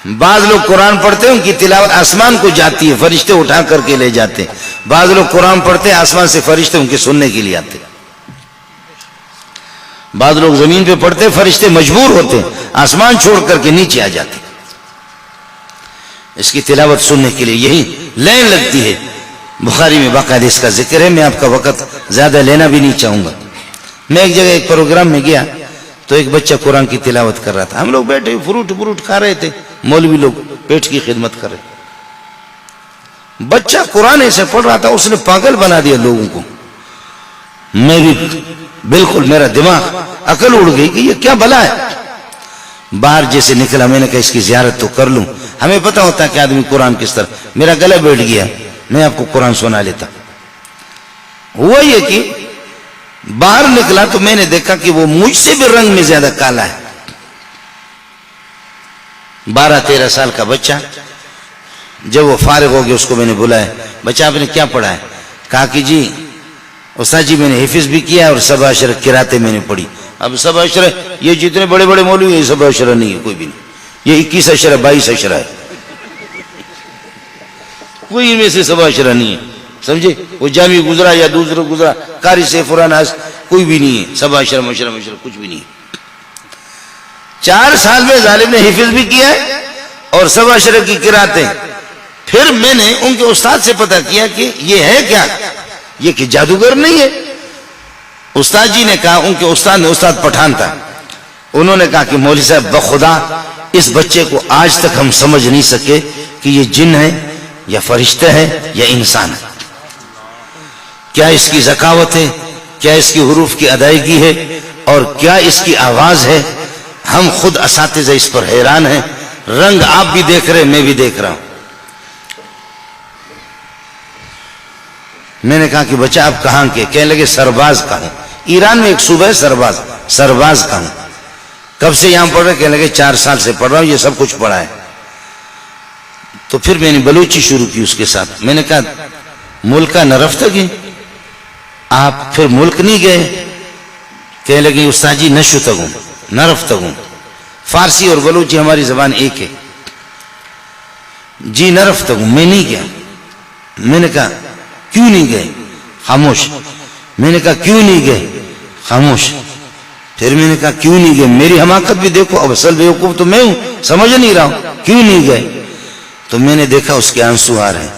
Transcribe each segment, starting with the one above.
بعض لوگ قرآن پڑھتے ہیں ان کی تلاوت آسمان کو جاتی ہے، فرشتے اٹھا کر کے لے جاتے ہیں. بعض لوگ قرآن پڑھتے ہیں آسمان سے فرشتے ان کے سننے کے لیے آتے ہیں. بعض لوگ زمین پہ پڑھتے ہیں، فرشتے مجبور ہوتے ہیں آسمان چھوڑ کر کے نیچے آ جاتے ہیں اس کی تلاوت سننے کے لیے. یہی لائن لگتی ہے. بخاری میں باقاعدہ اس کا ذکر ہے. میں آپ کا وقت زیادہ لینا بھی نہیں چاہوں گا. میں ایک جگہ ایک پروگرام میں گیا تو ایک بچہ قرآن کی تلاوت کر رہا تھا. ہم لوگ بیٹھے فروٹ کھا رہے تھے، مولوی لوگ پیٹ کی خدمت کر رہے. بچہ قرآن ایسے پڑھ رہا تھا اس نے پاگل بنا دیا لوگوں کو. میں بھی بالکل میرا دماغ عقل اڑ گئی کہ یہ کیا بلا ہے. باہر جیسے نکلا میں نے کہا اس کی زیارت تو کر لوں. ہمیں پتہ ہوتا ہے کہ آدمی قرآن کس طرح. میرا گلا بیٹھ گیا، میں آپ کو قرآن سنا لیتا. ہوا یہ کہ باہر نکلا تو میں نے دیکھا کہ وہ مجھ سے بھی رنگ میں زیادہ کالا ہے. 12-13 سال کا بچہ. جب وہ فارغ ہو گیا اس کو میں نے بلایا، بچہ آپ نے کیا پڑھا ہے؟ کہا کہ جی استاد جی میں نے حفظ بھی کیا اور سبع عشر قراتیں میں نے پڑھی. اب سبع عشر یہ جتنے بڑے بڑے مولوی یہ سبع عشر نہیں ہے، کوئی بھی نہیں. یہ 21 عشر ہے، 22 عشر ہے، کوئی ان میں سے سبع عشر نہیں ہے. سمجھے؟ وہ جامع گزرا یا دوسرا گزرا، قاری سے فراناس کوئی بھی نہیں ہے. سبع عشر مشرہ کچھ بھی نہیں ہے. 4 سال میں ظالم نے حفظ بھی کیا ہے اور سبع عشر کی قراتیں. پھر میں نے ان کے استاد سے پتہ کیا کہ یہ ہے کیا، یہ کہ جادوگر نہیں ہے. استاد جی نے کہا، ان کے استاد نے، استاد پٹھان تھا، انہوں نے کہا کہ مولوی صاحب بخدا اس بچے کو آج تک ہم سمجھ نہیں سکے کہ یہ جن ہے یا فرشتہ ہے یا انسان ہے. کیا اس کی ذکاوت ہے، کیا اس کی حروف کی ادائیگی ہے اور کیا اس کی آواز ہے. ہم خود اساتذہ اس پر حیران ہیں. رنگ آپ بھی دیکھ رہے، میں بھی دیکھ رہا ہوں. میں نے کہا کہ بچہ آپ کہاں کے؟ کہنے لگے سرباز کا ہوں. ایران میں ایک صوبہ ہے سرباز کا ہوں. کب سے یہاں پڑھ رہے؟ کہنے لگے 4 سال سے پڑھ رہا ہوں، یہ سب کچھ پڑھا ہے. تو پھر میں نے بلوچی شروع کی اس کے ساتھ. میں نے کہا ملک کا نہ رفتہ گئے آپ، پھر ملک نہیں گئے؟ کہنے لگے استاد جی نشو تگوں نہ رفتگوں. فارسی اور بلوچی ہماری زبان ایک ہے. جی نہ رفتگوں. میں نہیں گیا. میں نے کہا کیوں نہیں گئے؟ خاموش. میں نے کہا کیوں نہیں گئے؟ خاموش. پھر میں نے کہا کیوں نہیں گئے؟ میری حماقت بھی دیکھو، اب اصل بیوقوف تو میں ہوں، سمجھ نہیں رہا ہوں. کیوں نہیں گئے؟ تو میں نے دیکھا اس کے آنسو آ رہے ہیں.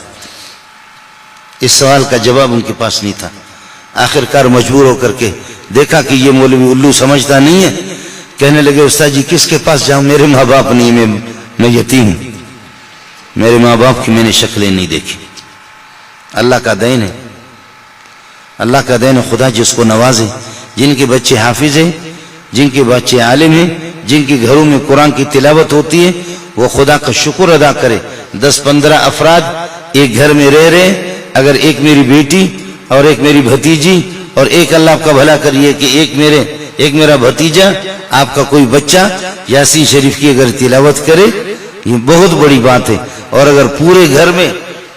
اس سوال کا جواب ان کے پاس نہیں تھا. آخر کار مجبور ہو کر کے دیکھا کہ یہ مولوی الو سمجھتا نہیں ہے. کہنے لگے استاد جی کس کے پاس جاؤں؟ میرے ماں باپ نہیں، میں یتیم ہوں. میرے ماں باپ کی میں نے شکلیں نہیں دیکھی. اللہ کا دین ہے، اللہ کا دین ہے. خدا جس کو نوازے، جن کے بچے حافظ ہیں، جن کے بچے عالم ہیں، جن کے گھروں میں قرآن کی تلاوت ہوتی ہے، وہ خدا کا شکر ادا کرے. 10-15 افراد ایک گھر میں رہ رہے، اگر ایک میری بیٹی اور ایک میری بھتیجی اور ایک اللہ آپ کا بھلا کریے کہ ایک میرا بھتیجا، آپ کا کوئی بچہ یاسین شریف کی اگر تلاوت کرے، یہ بہت بڑی بات ہے. اور اگر پورے گھر میں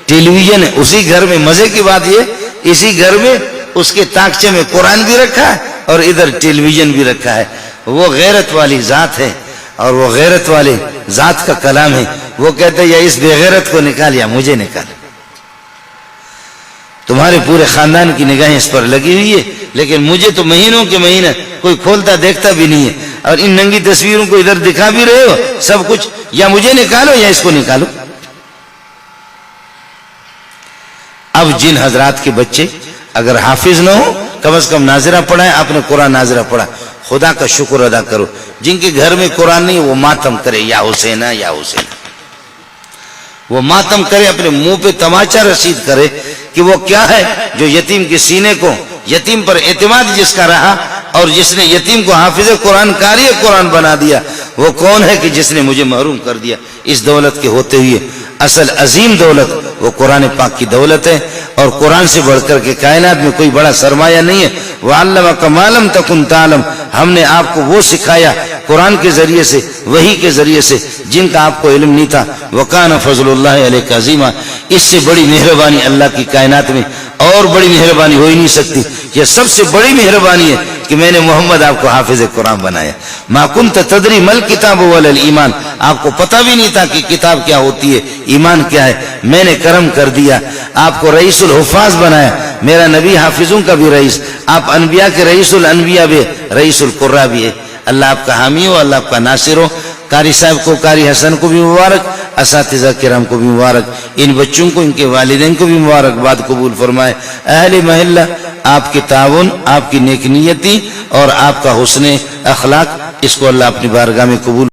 ٹیلی ویژن ہے، اسی گھر میں مزے کی بات یہ، اسی گھر میں اس کے تاکچے میں قرآن بھی رکھا ہے اور ادھر ٹیلی ویژن بھی رکھا ہے. وہ غیرت والی ذات ہے اور وہ غیرت والے ذات کا کلام ہے. وہ کہتے ہیں یا اس بے غیرت کو نکال یا مجھے نکال. تمہارے پورے خاندان کی نگاہیں اس پر لگی ہوئی ہے، لیکن مجھے تو مہینوں کے مہینے کوئی کھولتا دیکھتا بھی نہیں ہے. اور ان ننگی تصویروں کو ادھر دکھا بھی رہے ہو سب کچھ، یا مجھے نکالو یا اس کو نکالو. اب جن حضرات کے بچے اگر حافظ نہ ہو، کم از کم ناظرہ پڑھائیں. آپ نے قرآن ناظرہ پڑھا، خدا کا شکر ادا کرو. جن کے گھر میں قرآن نہیں وہ ماتم کرے، یا حسین یا حسین. وہ ماتم کرے، اپنے منہ پہ تماچا رسید کرے کہ وہ کیا ہے جو یتیم کے سینے کو، یتیم پر اعتماد جس کا رہا اور جس نے یتیم کو حافظ قرآن قاری قرآن بنا دیا، وہ کون ہے کہ جس نے مجھے محروم کر دیا اس دولت کے ہوتے ہوئے. اصل عظیم دولت وہ قرآن پاک کی دولت ہے، اور قرآن سے بڑھ کر کے کائنات میں کوئی بڑا سرمایہ نہیں ہے. وَعَلَّمَكَ مَا لَمْ تَكُنْ تَعْلَمْ. ہم نے آپ کو وہ سکھایا قرآن کے ذریعے سے، وحی کے ذریعے سے، جن کا آپ کو علم نہیں تھا. وَكَانَ فَضْلُ اللَّهِ عَلَيْكَ عَظِيمًا. اس سے بڑی مہربانی اللہ کی کائنات میں اور بڑی مہربانی ہو ہی نہیں سکتی. یہ سب سے بڑی مہربانی ہے کہ میں نے محمد آپ کو حافظ قرآن بنایا. ما کنت تدری مل کتاب ولا الایمان, آپ کو پتہ بھی نہیں تھا کہ کتاب کیا ہوتی ہے, ایمان کیا ہے. میں نے کرم کر دیا, آپ کو رئیس الحفاظ بنایا. میرا نبی حافظوں کا بھی رئیس, آپ انبیاء کے رئیس الانبیاء بھی, رئیس القراء بھی ہے. اللہ آپ کا حامی ہو, اللہ آپ کا ناصر ہو. قاری صاحب کو, قاری حسن کو بھی مبارک, اساتذہ کرام کو بھی مبارک, ان بچوں کو, ان کے والدین کو بھی مبارکباد قبول فرمائے. اہل محلہ, آپ کی تعاون, آپ کی نیک نیتی اور آپ کا حسن اخلاق, اس کو اللہ اپنی بارگاہ میں قبول